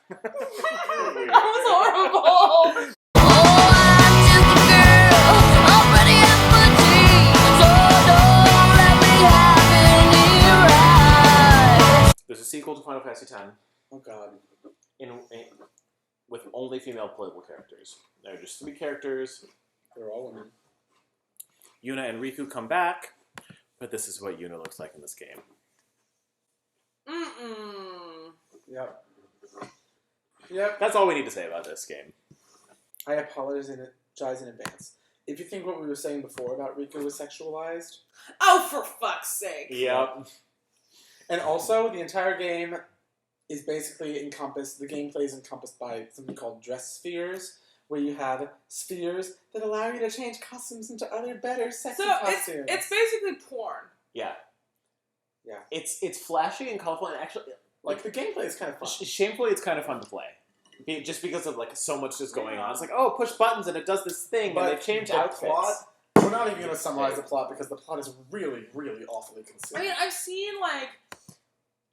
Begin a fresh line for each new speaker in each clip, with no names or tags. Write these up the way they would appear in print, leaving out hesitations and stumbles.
That was horrible.
There's a sequel to Final Fantasy X.
Oh god.
With only female playable characters. There are just 3 characters.
They're all women.
Yuna and Riku come back, but this is what Yuna looks like in this game.
Yep. Yep.
That's all we need to say about this game.
I apologize in advance. If you think what we were saying before about Riku was sexualized.
Oh, for fuck's sake.
Yep.
And also, the entire game is basically encompassed, the gameplay is encompassed by something called dress spheres, where you have spheres that allow you to change costumes into other better sexy costumes.
It's basically porn.
Yeah.
Yeah.
It's flashy and colorful, and actually,
like, the gameplay is kind of fun.
Shamefully, it's kind of fun to play. Just because of, like, so much just going on. It's like, oh, push buttons and it does this thing,
but
and they've changed outfits.
Plot, we're not even going to summarize the plot, because the plot is really, really awfully concealed.
I mean, I've seen, like,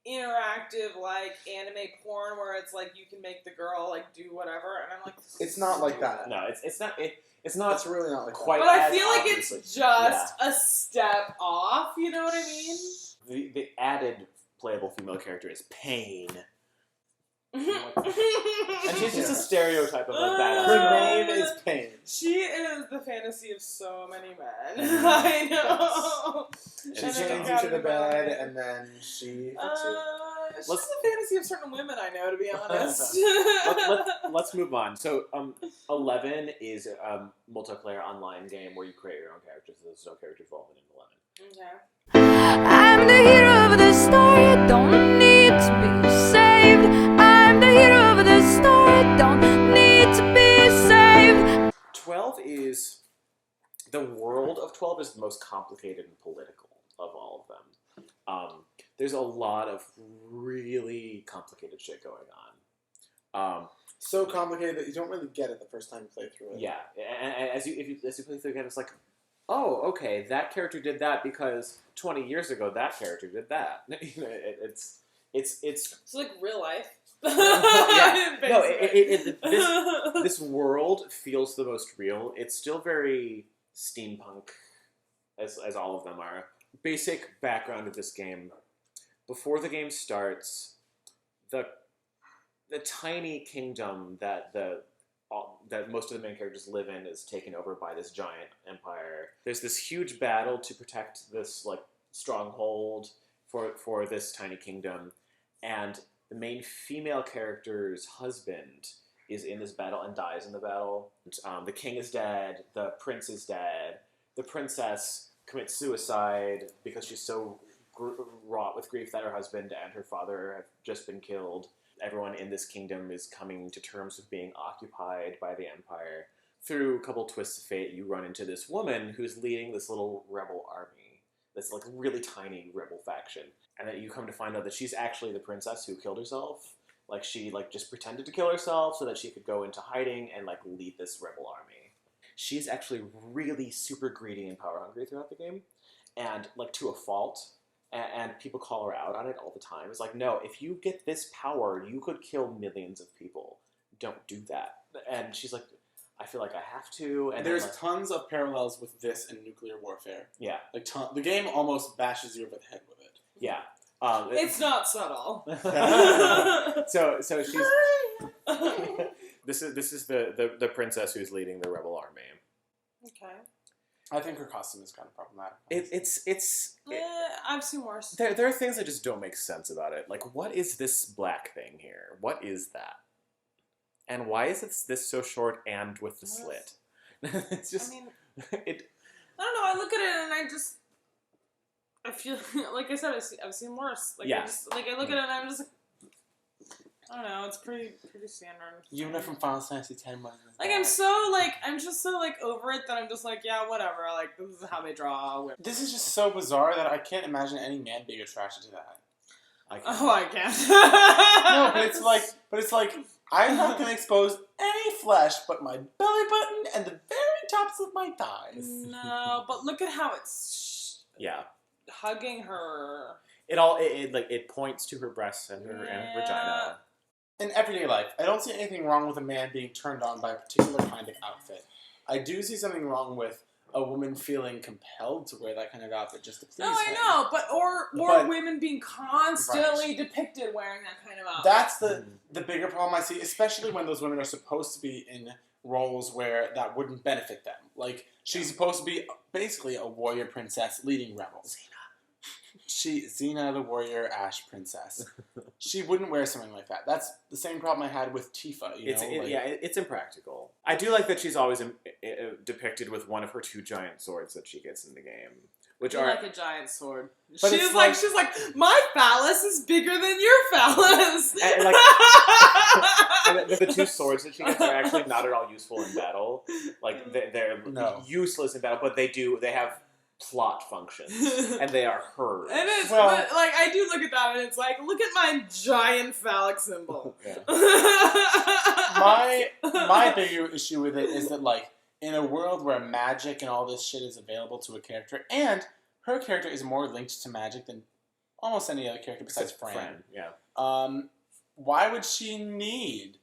interactive, like, anime porn where it's like you can make the girl, like, do whatever, and I'm like,
it's not like that.
No, it's not. It's
It's really not like
quite.
But I
as
feel like
obviously.
it's just a step off. You know what I mean?
The added playable female character is Pain, and she's just a stereotype of a badass.
Her
girl.
name is Pain.
She is the fantasy of so many men. I know.
She chains you to the bed, and then she fucks you.
She's the fantasy of certain women I know, to be honest.
Let's move on. So, 11 is a multiplayer online game where you create your own characters. There's no character development in 11.
Okay.
I'm the hero of the story, don't need to be saved. I'm the hero of the story, don't need to be saved.
12 is... The world of 12 is the most complicated and political of all of them. There's a lot of really complicated shit going on.
So complicated that you don't really get it the first time you play through it.
Yeah, and as you play through again, it's like, oh, okay, that character did that because 20 years ago that character did that. It's
like real life.
Yeah. No, this world feels the most real. It's still very steampunk, as all of them are. Basic background of this game. Before the game starts, the tiny kingdom that most of the main characters live in is taken over by this giant empire. There's this huge battle to protect this like stronghold for this tiny kingdom, and the main female character's husband is in this battle and dies in the battle. The king is dead. The prince is dead. The princess commits suicide because she's so wrought with grief that her husband and her father have just been killed. Everyone in this kingdom is coming to terms with being occupied by the empire. Through a couple twists of fate, you run into this woman who's leading this little rebel army, this like really tiny rebel faction, and then you come to find out that she's actually the princess who killed herself. Like she like just pretended to kill herself so that she could go into hiding and like lead this rebel army. She's actually really super greedy and power hungry throughout the game, and like to a fault. And people call her out on it all the time. It's like, no, if you get this power, you could kill millions of people. Don't do that. And she's like, I feel like I have to. And
there's
like,
tons of parallels with this and nuclear warfare.
Yeah.
Like the game almost bashes you over the head with it.
Yeah.
It's not subtle.
So she's this is the princess who's leading the rebel army.
Okay.
I think her costume is kind of problematic.
I've seen worse.
There are things that just don't make sense about it. Like, what is this black thing here? What is that? And why is this so short and with the slit? It's just... I mean...
I don't know, I look at it and I feel... Like I said, I've seen worse. Like,
yeah.
I look at it and I'm just like... I don't know, it's pretty standard.
Yuna from Final Fantasy X was
like, I'm just so, like, over it that I'm just like, yeah, whatever, like, this is how they draw.
This is just so bizarre that I can't imagine any man being attracted to that.
I can't.
No, but it's like, I'm not going to expose any flesh but my belly button and the very tops of my thighs.
No, but look at how it's...
Yeah.
Hugging her...
it points to her breasts and her vagina.
In everyday life, I don't see anything wrong with a man being turned on by a particular kind of outfit. I do see something wrong with a woman feeling compelled to wear that kind of outfit just to please him.
I know, but women being constantly depicted wearing that kind of outfit.
That's the bigger problem I see, especially when those women are supposed to be in roles where that wouldn't benefit them. Like, she's supposed to be basically a warrior princess leading rebels. Xena the warrior Ash princess. She wouldn't wear something like that. That's the same problem I had with Tifa.
It's impractical. I do like that she's always depicted with one of her 2 giant swords that she gets in the game, which are
like a giant sword.
But
she's like, my phallus is bigger than your phallus.
And the 2 swords that she gets are actually not at all useful in battle. Like they're useless in battle, but they have plot functions, and they are hers.
It is, but I do look at that, and it's like, look at my giant phallic symbol.
My bigger issue with it is that, like, in a world where magic and all this shit is available to a character, and her character is more linked to magic than almost any other character besides Fran. Why would she need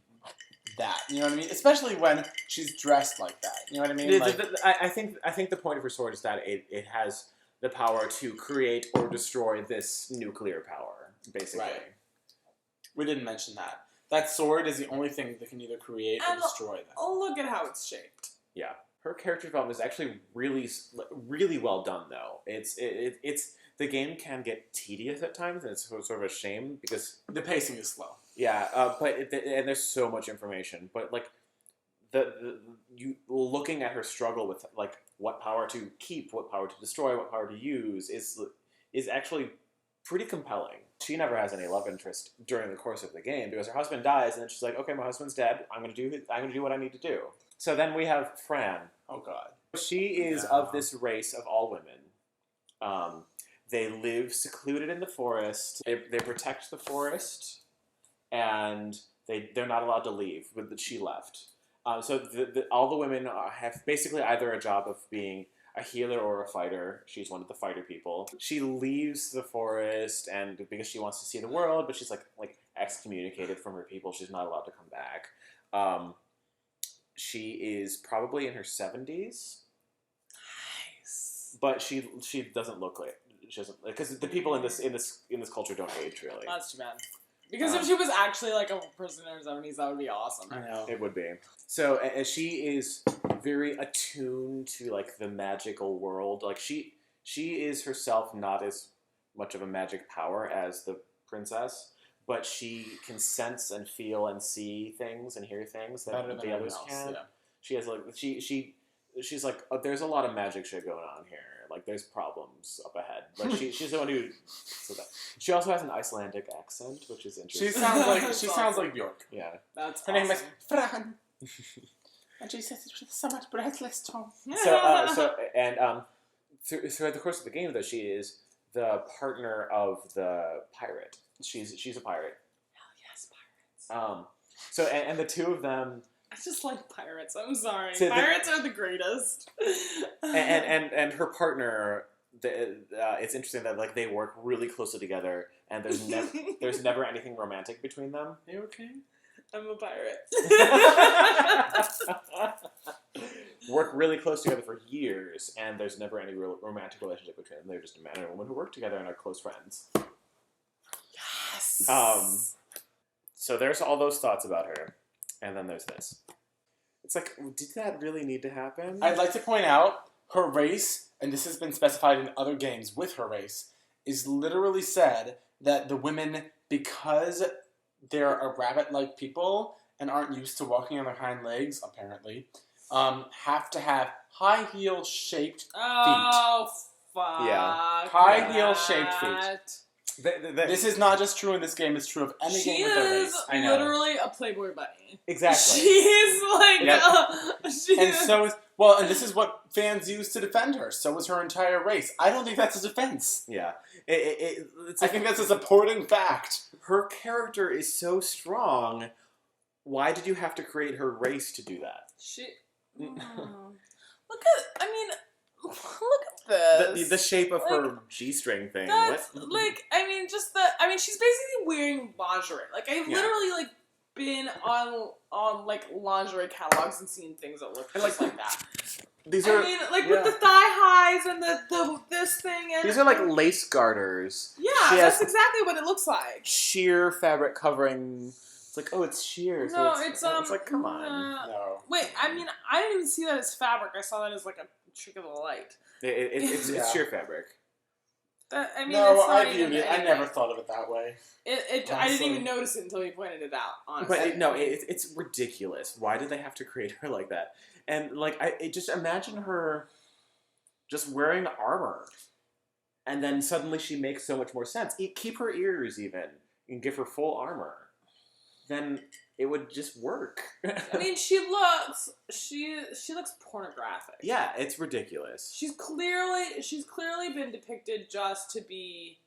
that? You know what I mean? Especially when she's dressed like that. You know what I mean?
I think the point of her sword is that it has the power to create or destroy this nuclear power, basically.
Right. We didn't mention that. That sword is the only thing that can either create or destroy them.
Oh, look at how it's shaped.
Yeah. Her character development is actually really, really well done, though. It's the game can get tedious at times, and it's sort of a shame because
the pacing is slow.
Yeah, and there's so much information, but like you looking at her struggle with like what power to keep, what power to destroy, what power to use is actually pretty compelling. She never has any love interest during the course of the game because her husband dies, and then she's like, okay, my husband's dead. I'm gonna do what I need to do. So then we have Fran.
Oh God.
She is of this race of all women. They live secluded in the forest. They protect the forest. And they're not allowed to leave, but she left. So all the women have basically either a job of being a healer or a fighter. She's one of the fighter people. She leaves the forest and because she wants to see the world, but she's like excommunicated from her people. She's not allowed to come back. She is probably in her 70s. Nice. But she doesn't look like she doesn't, because the people in this culture don't age really.
That's too bad. Because if she was actually like a person in her 70s, that would be awesome.
I know.
It would be. So she is very attuned to like the magical world. Like she is herself not as much of a magic power as the princess, but she can sense and feel and see things and hear things that the others can. Yeah. She has like she's like, oh, there's a lot of magic shit going on here. Like, there's problems up ahead. Like, she's the one who... So that. She also has an Icelandic accent, which is interesting.
She sounds like Bjork.
Yeah.
That's
Her name is Fran. And she says it with so much breathless tone.
Throughout the course of the game, though, she is the partner of the pirate. She's a pirate.
Hell yes, pirates.
So the two of them...
I just like pirates. I'm sorry. Pirates are the greatest.
and her partner, it's interesting that like they work really closely together, and there's never anything romantic between them.
Are you okay?
I'm a pirate.
Work really close together for years, and there's never any real romantic relationship between them. They're just a man and a woman who work together and are close friends.
Yes.
So there's all those thoughts about her. And then there's this. It's like, did that really need to happen?
I'd like to point out, her race, and this has been specified in other games with her race, is literally said that the women, because they're a rabbit-like people and aren't used to walking on their hind legs, apparently, have to have high heel-shaped feet.
Oh, fuck.
Yeah.
High heel-shaped feet. This is not just true in this game, it's true of any game with a race.
She is literally a Playboy bunny.
Exactly.
She is like...
Yep.
And this is what fans use to defend her. So is her entire race. I don't think that's a defense.
Yeah.
I think that's a supporting fact.
Her character is so strong. Why did you have to create her race to do that?
Look at... I mean... Look at this.
The shape of
Like,
her G-string thing.
That's,
What?
like, I mean, she's basically wearing lingerie. Like, I've literally, like, been on like, lingerie catalogs and seen things that look just like that.
These are,
I mean, like, with the thigh highs and the this thing and...
These are, like, lace garters.
Yeah, that's exactly what it looks like.
Sheer fabric covering... It's like, oh, it's sheer. So
No,
it's like, come on.
No.
Wait, I mean, I didn't even see that as fabric. I saw that as, like, a trick of the light.
It's sheer fabric.
I mean,
No,
it's not
I viewed it. I never thought of it that way.
I didn't even notice it until you pointed it out, honestly.
But it's ridiculous. Why did they have to create her like that? And like, just imagine her just wearing armor, and then suddenly she makes so much more sense. Keep her ears even, and give her full armor. Then it would just work.
I mean, she looks pornographic.
Yeah, it's ridiculous.
She's clearly been depicted just to be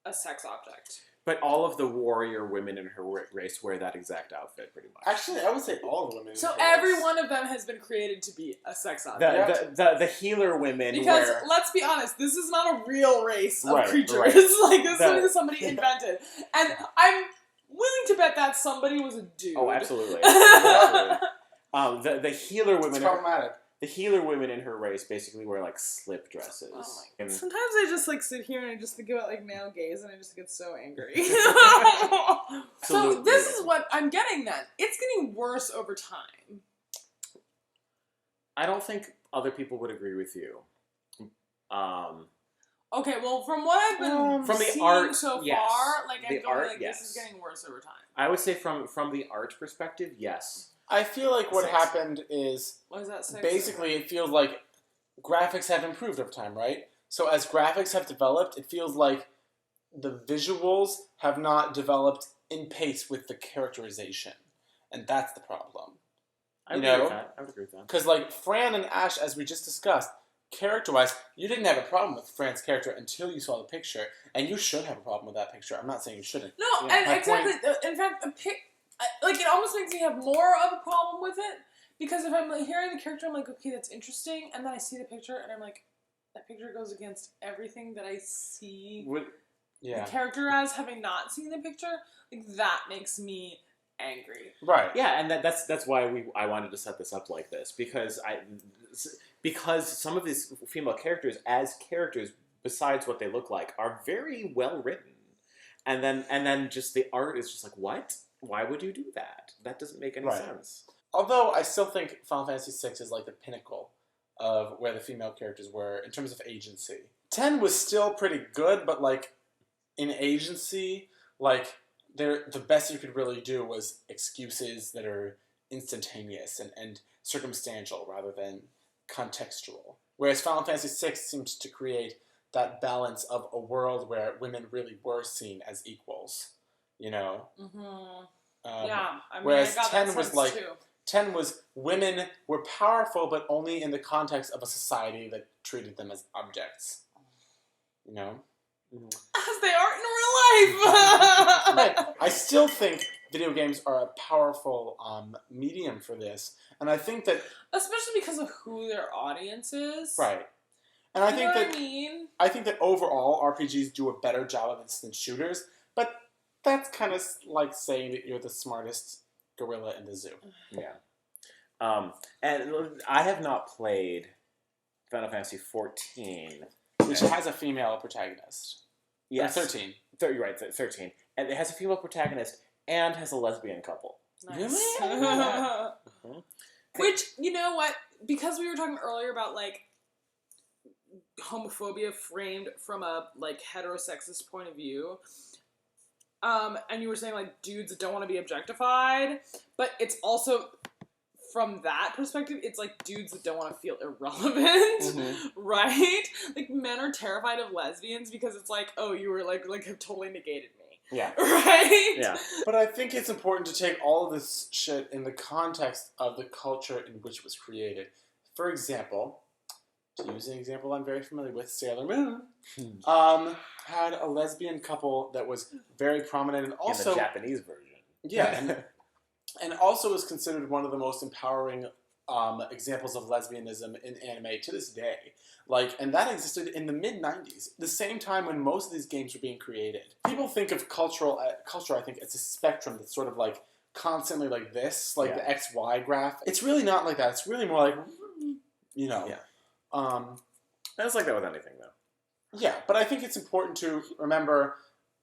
a sex object.
But all of the warrior women in her race wear that exact outfit, pretty much.
Actually, I would say all the women.
So every one of them has been created to be a sex object.
The healer women
because let's be honest, this is not a real race of creatures. Right. Like, this is something that somebody invented, and I'm willing to bet that somebody was a dude.
Oh, absolutely. The healer women.
It's problematic.
The healer women in her race basically wear like slip dresses.
Oh my God. Sometimes I just like sit here and I just think about like male gaze and I just get so angry. So this is what I'm getting then. It's getting worse over time.
I don't think other people would agree with you.
Okay, well, from what I've been
from the
seeing
art,
so far, like I feel like this is getting worse over time.
I would say from the art perspective, yes.
I feel like what happened is
what is that
basically it feels like graphics have improved over time, right? So as graphics have developed, it feels like the visuals have not developed in pace with the characterization, and that's the problem.
I would agree with that.
Because like Fran and Ash, as we just discussed, character-wise, you didn't have a problem with Fran's character until you saw the picture, and you should have a problem with that picture. I'm not saying you shouldn't.
No, and exactly. In fact, like it almost makes me have more of a problem with it because if I'm like, hearing the character, I'm like, okay, that's interesting, and then I see the picture, and I'm like, that picture goes against everything that I see the character as, having not seen the picture. Like that makes me angry.
Right.
Yeah, and that's why I wanted to set this up like this because some of these female characters, as characters, besides what they look like, are very well written, and then just the art is just like, what? Why would you do that? That doesn't make any sense.
Although I still think Final Fantasy VI is like the pinnacle of where the female characters were in terms of agency. 10 was still pretty good, but like in agency, like the best you could really do was excuses that are instantaneous and circumstantial rather than contextual. Whereas Final Fantasy VI seems to create that balance of a world where women really were seen as equals, you know?
Mm-hmm. Yeah, I mean,
whereas
I got
10
that
was
sense
like,
too.
10 was women were powerful, but only in the context of a society that treated them as objects, you know?
As they are in real life!
Right. I still think video games are a powerful medium for this, and I think that...
Especially because of who their audience is.
Right. And I think that...
I mean?
I think that overall, RPGs do a better job of this than shooters, but that's kind of like saying that you're the smartest gorilla in the zoo.
Yeah. And I have not played Final Fantasy 14.
Which has a female protagonist.
Yes.
13.
You're right, 13. And it has a female protagonist and has a lesbian couple.
Nice.
Really?
Which, you know what? Because we were talking earlier about, like, homophobia framed from a, like, heterosexist point of view, and you were saying, like, dudes that don't want to be objectified, but it's also... From that perspective, it's like dudes that don't want to feel irrelevant, right? Like, men are terrified of lesbians because it's like, oh, you were like have totally negated me.
Yeah.
Right?
Yeah. But I think it's important to take all of this shit in the context of the culture in which it was created. For example, to use an example I'm very familiar with, Sailor Moon, had a lesbian couple that was very prominent and also...
In the Japanese version.
Yeah. And also is considered one of the most empowering examples of lesbianism in anime to this day. Like, and that existed in the mid-90s, the same time when most of these games were being created. People think of culture, I think, as a spectrum that's sort of like constantly like this, like the XY graph. It's really not like that. It's really more like, you know.
Yeah. It's like that with anything, though.
Yeah, but I think it's important to remember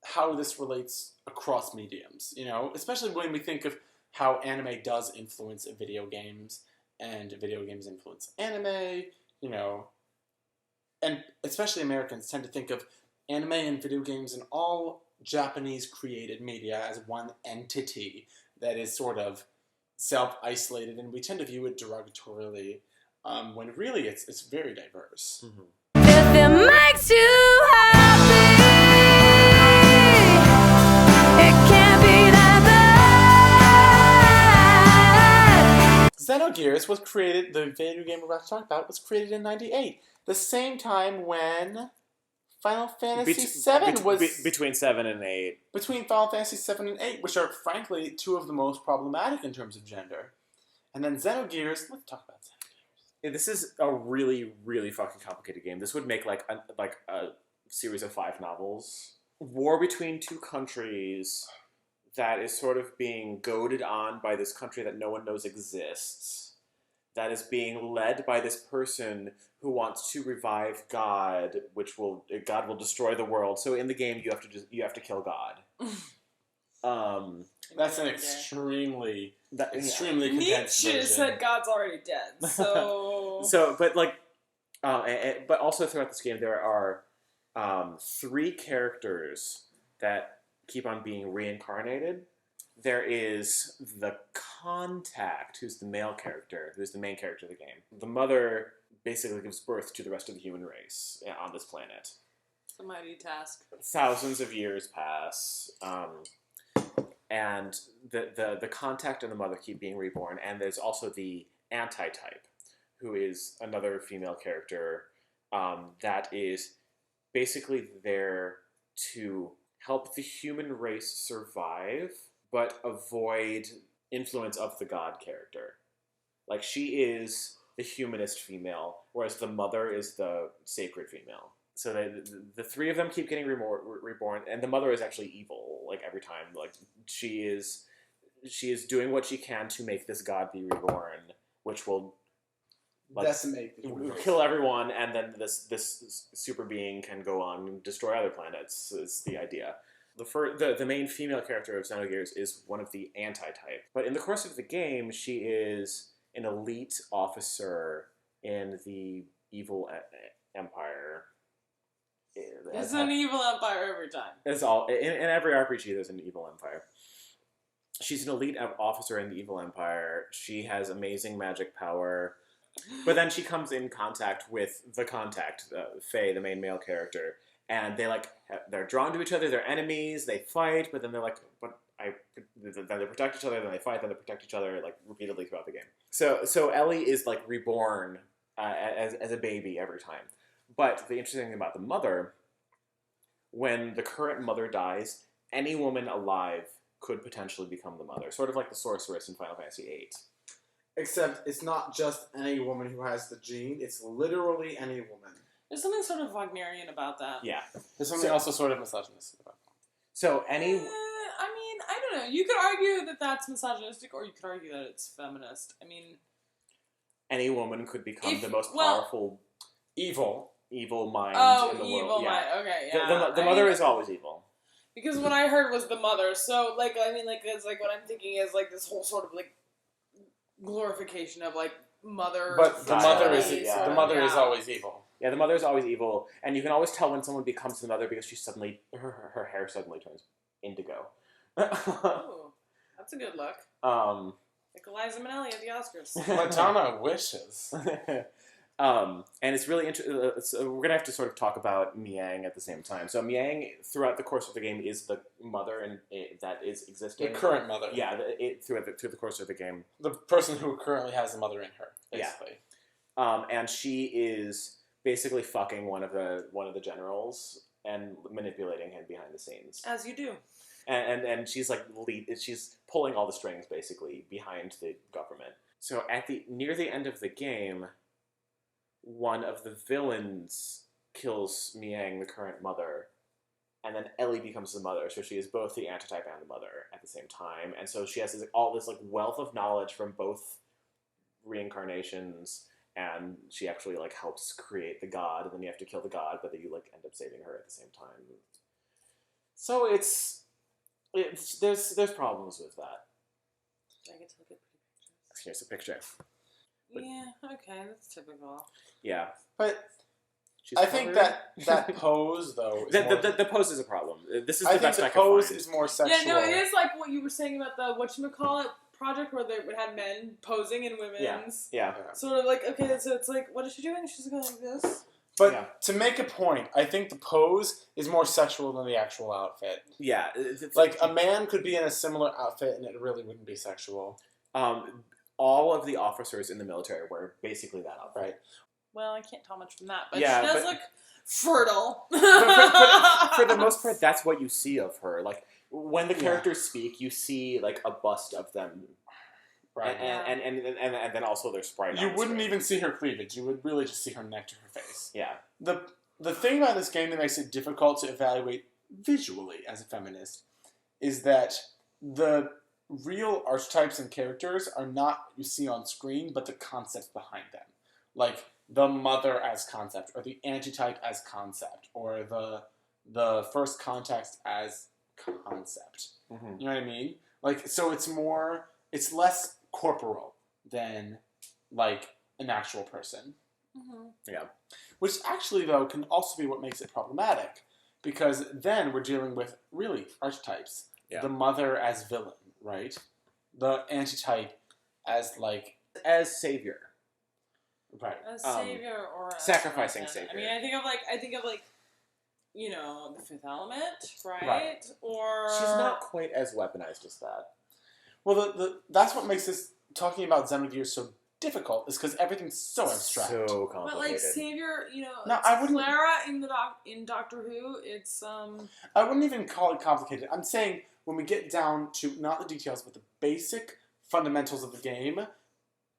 how this relates across mediums, you know, especially when we think of how anime does influence video games, and video games influence anime, you know, and especially Americans tend to think of anime and video games and all Japanese-created media as one entity that is sort of self-isolated, and we tend to view it derogatorily, when really it's very diverse.
Mm-hmm.
If it makes you happy, it can't be that bad.
Xenogears was created, the video game we're about to talk about, was created in 98. The same time when Final Fantasy VII was...
between 7 and 8.
Between Final Fantasy 7 and 8, which are, frankly, two of the most problematic in terms of gender. And then Xenogears, let's talk about Xenogears.
This is a really, really fucking complicated game. This would make like a series of 5 novels. War between two countries that is sort of being goaded on by this country that no one knows exists. That is being led by this person who wants to revive God, God will destroy the world. So in the game, you have to kill God.
That's an extremely condensed
Nietzsche
version.
said God's already dead, so...
but also throughout this game, there are 3 characters that keep on being reincarnated. There is the Contact, who's the male character, who's the main character of the game. The mother basically gives birth to the rest of the human race on this planet.
It's a mighty task.
Thousands of years pass, and the Contact and the mother keep being reborn, and there's also the Anti-type, who is another female character that is basically there to help the human race survive, but avoid influence of the God character. Like, she is the humanist female, whereas the mother is the sacred female. So the 3 of them keep getting reborn, and the mother is actually evil, like, every time. Like, she is doing what she can to make this God be reborn, which will
decimate,
kill everyone, and then this super being can go on and destroy other planets, is the idea. The main female character of Xenogears is one of the Anti-type. But in the course of the game, she is an elite officer in the evil empire.
There's an evil empire every time.
It's all in every RPG. There's an evil empire. She's an elite officer in the evil empire. She has amazing magic power, but then she comes in contact with the Contact, Faye, the main male character, and they're drawn to each other. They're enemies. They fight, but then they're like, then they protect each other. Then they fight. Then they protect each other, like, repeatedly throughout the game. So Ellie is like reborn as a baby every time. But the interesting thing about the mother, when the current mother dies, any woman alive could potentially become the mother. Sort of like the sorceress in Final Fantasy VIII.
Except it's not just any woman who has the gene, it's literally any woman.
There's something sort of Wagnerian about that.
Yeah.
There's something also sort of misogynistic about that.
So any...
I mean, I don't know. You could argue that that's misogynistic, or you could argue that it's feminist. I mean...
Any woman could become the most powerful...
Evil
mind in the world.
Evil mind. Okay, yeah.
The mother is always evil.
Because what I heard was the mother. So, like, I mean, like, it's like what I'm thinking is, like, this whole sort of, like, glorification of, like, mother...
But the mother is always evil.
Yeah, the mother is always evil, and you can always tell when someone becomes the mother because she suddenly... Her hair suddenly turns indigo.
Ooh, that's a good look. Like Eliza Minnelli at the Oscars.
Madonna wishes.
And it's really interesting. So we're gonna have to sort of talk about Miang at the same time. So Miang, throughout the course of the game, is the mother and that is existing.
The current mother.
Yeah, through the course of the game.
The person who currently has a mother in her, basically.
Yeah. And she is basically fucking one of the generals and manipulating him behind the scenes.
As you do.
And she's like she's pulling all the strings basically behind the government. So near the end of the game, one of the villains kills Miang, the current mother, and then Ellie becomes the mother. So she is both the antitype and the mother at the same time, and so she has all this like wealth of knowledge from both reincarnations, and she actually like helps create the god, and then you have to kill the god, but then you like end up saving her at the same time. So there's problems with that.
I get to look at pretty pictures.
Here's a picture.
Yeah, okay, that's typical.
Yeah,
But
she's
I think
covered.
that pose though. Is more,
the pose is a problem. This is the
I think
best
the
I can
pose
find.
is more sexual.
Yeah, no, it is like what you were saying about the whatchamacallit project where they had men posing in women's.
Yeah.
Sort of like, okay, so it's like, what is she doing? She's going like this.
But to make a point, I think the pose is more sexual than the actual outfit.
Yeah.
Like, a man could be in a similar outfit and it really wouldn't be sexual.
All of the officers in the military wear basically that outfit.
Right.
Well, I can't tell much from that, but
Yeah,
she does
but-
look fertile.
But for the most part, that's what you see of her. Like, when the characters speak, you see, like, a bust of them.
Right.
And then also their sprite.
You wouldn't even see her cleavage. You would really just see her neck to her face.
Yeah.
The thing about this game that makes it difficult to evaluate visually as a feminist is that the real archetypes and characters are not what you see on screen, but the concepts behind them. Like the mother as concept, or the antitype as concept, or the first context as concept.
Mm-hmm.
You know what I mean? Like, so it's less corporal than like an actual person.
Mm-hmm.
Yeah.
Which actually, though, can also be what makes it problematic. Because then we're dealing with, really, archetypes.
Yeah.
The mother as villain, right? The antitype as, like...
As savior.
Right.
A savior or a
sacrificing
person.
savior.
I mean, I think of like, you know, the Fifth Element, right?
Right.
Or
She's not quite as weaponized as that.
Well, that's what makes this, talking about Xenogears so difficult, is because everything's so abstract.
So complicated.
But like savior, you know,
No,
it's
I wouldn't-
Clara in Doctor Who. It's
I wouldn't even call it complicated. I'm saying when we get down to, not the details, but the basic fundamentals of the game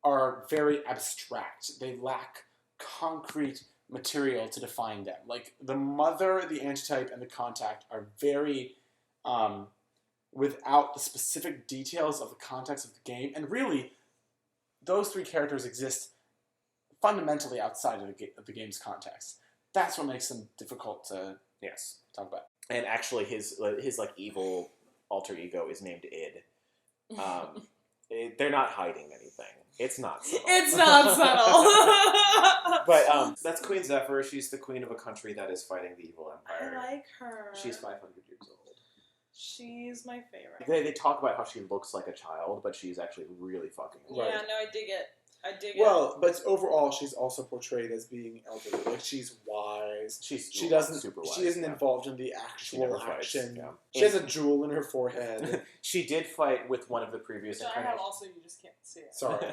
are very abstract. They lack concrete material to define them. Like, the mother, the antitype, and the contact are very, without the specific details of the context of the game. And really, those three characters exist fundamentally outside of the game's context. That's what makes them difficult to talk about.
And actually, his like evil alter ego is named Id. They're not hiding anything. It's not subtle.
It's not subtle.
But that's Queen Zephyr. She's the queen of a country that is fighting the evil empire.
I like her.
She's 500 years old.
She's my favorite.
They talk about how she looks like a child, but she's actually really fucking old.
Right.
Yeah, no, I dig it.
Well, but overall, she's also portrayed as being elderly. Like, she's wise. She doesn't.
super wise.
She isn't
yeah.
involved in the
She never
actual
fights,
action.
yeah.
She has a jewel in her forehead.
She did fight with one of the previous
Which I have
incarnations.
also, you just can't see it.
Sorry.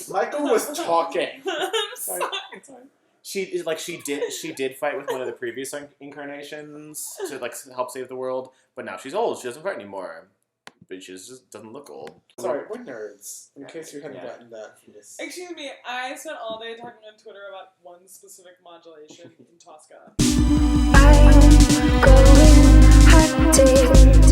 Michael was talking.
I'm sorry.
She did fight with one of the previous incarnations to like help save the world, but now she's old. She doesn't fight anymore. But she just doesn't look old.
Sorry, we're nerds. In case you hadn't gotten that from this.
Excuse me, I spent all day talking on Twitter about one specific modulation in Tosca.
I'm going hunting.